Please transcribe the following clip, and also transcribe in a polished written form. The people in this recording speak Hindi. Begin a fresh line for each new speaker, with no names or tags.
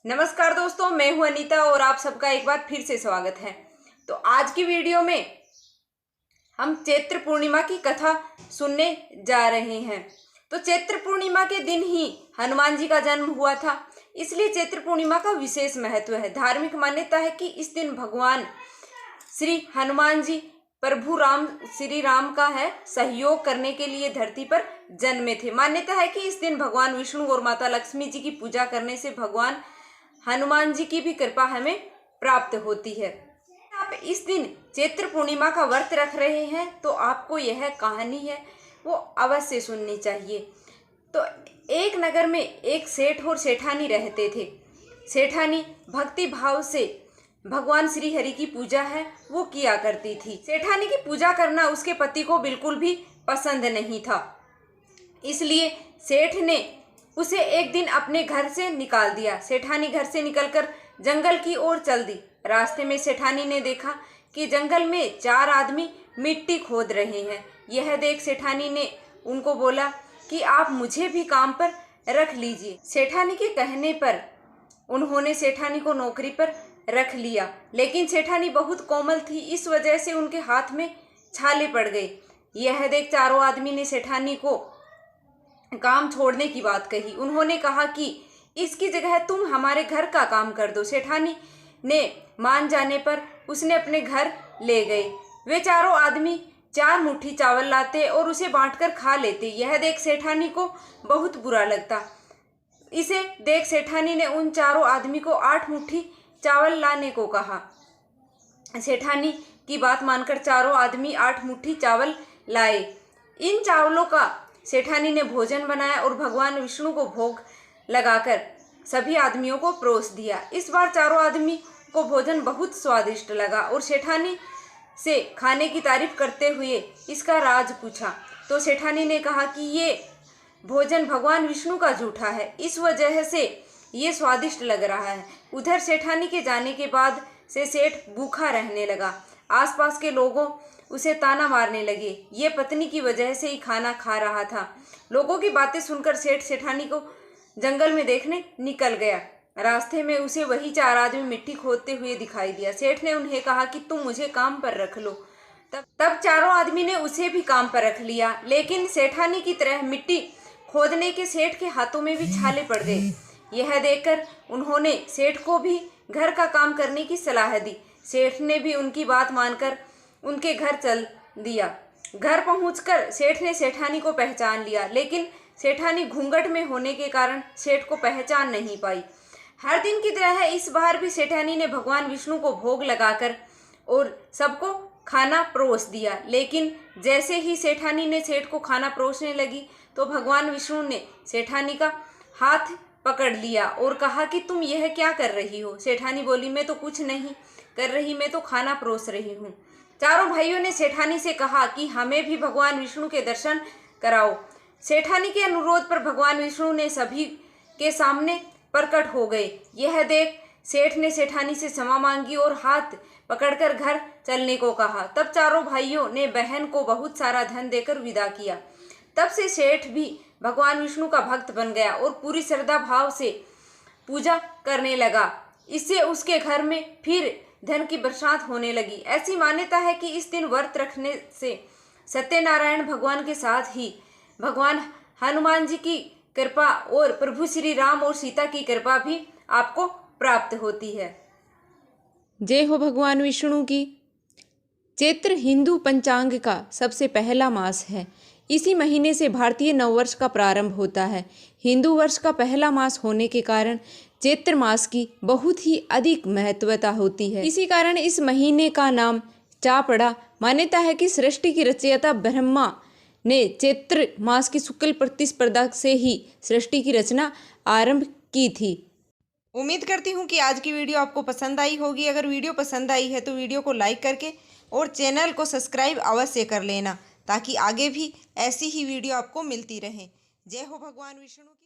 नमस्कार दोस्तों, मैं हूं अनीता और आप सबका एक बार फिर से स्वागत है। तो आज की वीडियो में हम चैत्र पूर्णिमा की कथा सुनने जा रहे हैं। तो चैत्र पूर्णिमा के दिन ही हनुमान जी का जन्म हुआ था, इसलिए चैत्र पूर्णिमा का विशेष महत्व है। धार्मिक मान्यता है कि इस दिन भगवान श्री हनुमान जी प्रभु राम श्री राम का है सहयोग करने के लिए धरती पर जन्मे थे। मान्यता है कि इस दिन भगवान विष्णु और माता लक्ष्मी जी की पूजा करने से भगवान हनुमान जी की भी कृपा हमें प्राप्त होती है। आप इस दिन चैत्र पूर्णिमा का व्रत रख रहे हैं तो आपको यह कहानी है वो अवश्य सुननी चाहिए। तो एक नगर में एक सेठ और सेठानी रहते थे। सेठानी भक्ति भाव से भगवान श्री हरि की पूजा है वो किया करती थी। सेठानी की पूजा करना उसके पति को बिल्कुल भी पसंद नहीं था, इसलिए सेठ ने उसे एक दिन अपने घर से निकाल दिया। सेठानी घर से निकलकर जंगल की ओर चल दी। रास्ते में सेठानी ने देखा कि जंगल में 4 आदमी मिट्टी खोद रहे हैं। यह देख सेठानी ने उनको बोला कि आप मुझे भी काम पर रख लीजिए। सेठानी के कहने पर उन्होंने सेठानी को नौकरी पर रख लिया, लेकिन सेठानी बहुत कोमल थी, इस वजह से उनके हाथ में छाले पड़ गए। यह देख चारों आदमी ने सेठानी को काम छोड़ने की बात कही। उन्होंने कहा कि इसकी जगह तुम हमारे घर का काम कर दो। सेठानी ने मान जाने पर उसने अपने घर ले गए। वे चारों आदमी 4 मुट्ठी चावल लाते और उसे बांटकर खा लेते। यह देख सेठानी को बहुत बुरा लगता। इसे देख सेठानी ने उन चारों आदमी को 8 मुट्ठी चावल लाने को कहा। सेठानी की बात मानकर चारों आदमी 8 मुट्ठी चावल लाए। इन चावलों का सेठानी ने भोजन बनाया और भगवान विष्णु को भोग लगाकर सभी आदमियों को परोस दिया। इस बार चारों आदमी को भोजन बहुत स्वादिष्ट लगा और सेठानी से खाने की तारीफ करते हुए इसका राज पूछा। तो सेठानी ने कहा कि ये भोजन भगवान विष्णु का जूठा है, इस वजह से ये स्वादिष्ट लग रहा है। उधर सेठानी के जाने के बाद से सेठ भूखा रहने लगा। आसपास के लोगों उसे ताना मारने लगे, ये पत्नी की वजह से ही खाना खा रहा था। लोगों की बातें सुनकर सेठ सेठानी को जंगल में देखने निकल गया। रास्ते में उसे वही 4 आदमी मिट्टी खोदते हुए दिखाई दिया। सेठ ने उन्हें कहा कि तुम मुझे काम पर रख लो। तब चारों आदमी ने उसे भी काम पर रख लिया, लेकिन सेठानी की तरह मिट्टी खोदने के सेठ के हाथों में भी छाले पड़ गए। यह देखकर उन्होंने सेठ को भी घर का काम करने की सलाह दी। सेठ ने भी उनकी बात मानकर उनके घर चल दिया। घर पहुंचकर सेठ ने सेठानी को पहचान लिया, लेकिन सेठानी घूंघट में होने के कारण सेठ को पहचान नहीं पाई। हर दिन की तरह इस बार भी सेठानी ने भगवान विष्णु को भोग लगाकर और सबको खाना परोस दिया। लेकिन जैसे ही सेठानी ने सेठ को खाना परोसने लगी तो भगवान विष्णु ने सेठानी का हाथ पकड़ लिया और कहा कि तुम यह क्या कर रही हो। सेठानी बोली, मैं तो कुछ नहीं कर रही, मैं तो खाना परोस रही हूँ। चारों भाइयों ने सेठानी से कहा कि हमें भी भगवान विष्णु के दर्शन कराओ। सेठानी के अनुरोध पर भगवान विष्णु ने सभी के सामने प्रकट हो गए। यह देख सेठ ने सेठानी से क्षमा मांगी और हाथ पकड़कर घर चलने को कहा। तब चारों भाइयों ने बहन को बहुत सारा धन देकर विदा किया। तब से सेठ भी भगवान विष्णु का भक्त बन गया और पूरी श्रद्धा भाव से पूजा करने लगा। इससे उसके घर में फिर धन की बरसात होने लगी। ऐसी मान्यता है कि इस दिन व्रत रखने से सत्यनारायण भगवान के साथ ही भगवान हनुमान जी की कृपा और प्रभु श्री राम और सीता की कृपा भी आपको प्राप्त होती है।
जय हो भगवान विष्णु की। चैत्र हिंदू पंचांग का सबसे पहला मास है। इसी महीने से भारतीय नववर्ष का प्रारंभ होता है। हिंदू वर्ष का पहला मास होने के कारण चैत्र मास की बहुत ही अधिक महत्वता होती है। इसी कारण इस महीने का नाम चा पड़ा। मान्यता है कि सृष्टि की रचयिता ब्रह्मा ने चैत्र मास की शुक्ल प्रतिस्पर्धा से ही सृष्टि की रचना आरंभ की थी।
उम्मीद करती हूँ कि आज की वीडियो आपको पसंद आई होगी। अगर वीडियो पसंद आई है तो वीडियो को लाइक करके और चैनल को सब्सक्राइब अवश्य कर लेना, ताकि आगे भी ऐसी ही वीडियो आपको मिलती रहे। जय हो भगवान विष्णु की।